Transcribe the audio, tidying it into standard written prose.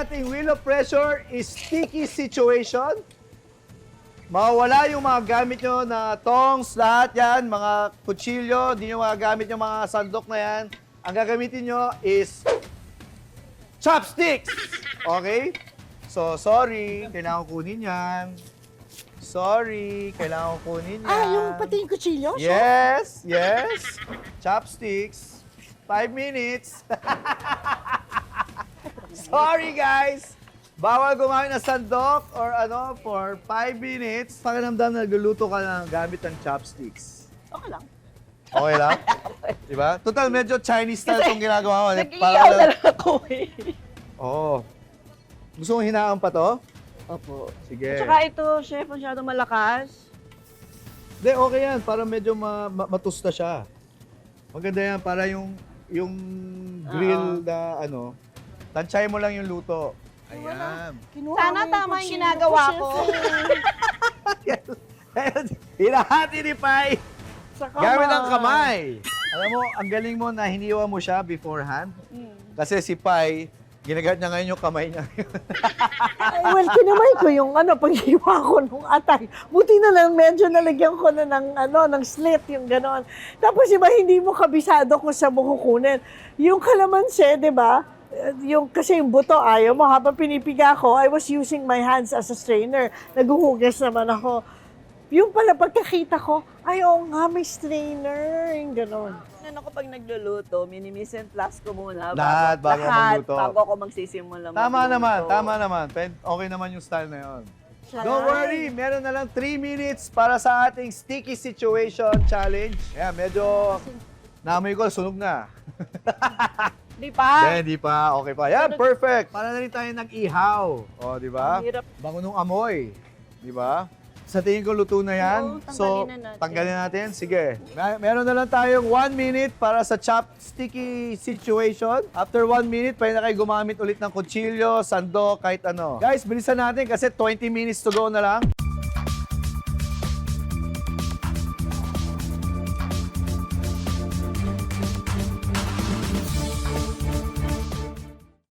ating wheel of pressure is sticky situation. Mawawala yung mga gamit nyo na tongs, lahat yan, mga kutsilyo, di nyo magagamit yung mga sandok na yan. Ang gagamitin nyo is chopsticks! Okay? So, sorry, kailangan ko kunin yan. Sorry, kailangan ko kunin yan. yung pati yung kutsilyo? Yes, yes. Chopsticks. 5 minutes. Sorry, guys. Bawal gumamit ng sandok or ano for 5 minutes. Pakiramdam na nagluluto ka ng gamit ng chopsticks. Okay lang. Okay lang? Diba? Total, medyo Chinese style itong ginagawa mo. Nag-iyaw na lang ako eh. Oo. Gusto mong hinaan pa to? Opo. Sige. Tsaka ito, chef, masyado malakas. Hindi, okay yan. Para medyo matusta siya. Maganda yan. Para yung grill na ano, tansyahin mo lang yung luto. Ayan. Sana tama yung ginagawa ko. Hinahati ni Pai. Sa Gamit ang kamay. Alam mo, ang galing mo na hiniwa mo siya beforehand. Kasi si Pai, ginagamit niya ngayon yung kamay niya. Well, kinamay ko yung paghiwa ko nung atay. Buti na lang medyo nalagyan ko na ng slit, yung ganon. Tapos iba, hindi mo kabisado kung saan mo kukunin. Yung kalamansi, di ba? Kasi yung buto, ayaw mo. Habang pinipiga ko, I was using my hands as a strainer. Naguhugas naman ako. Yung pala, pagkakita ko, oo nga, may strainer. Yung ganon. Ano ko pag nagluluto, minimiss and plus ko muna. Lahat bago magluto. Bago ako magsisimula Tama magluto. naman. Okay naman yung style na yun. Don't worry, meron na lang 3 minutes para sa ating sticky situation challenge. Ayan, medyo naamoy ko, sunog na. Di pa? Hindi pa. Okay pa. Yan, perfect. Para na rin tayo nag-ihaw. O, di ba? Ang hirap. Bango nung amoy. Di ba? Sa tingin ko, luto na yan. Oo, tanggalin na natin. Tanggalin natin. Sige. Meron na lang tayong 1 minute para sa chopsticky situation. After 1 minute, pwede na kayo gumamit ulit ng kutsilyo, sandok, kahit ano. Guys, bilisan natin kasi 20 minutes to go na lang.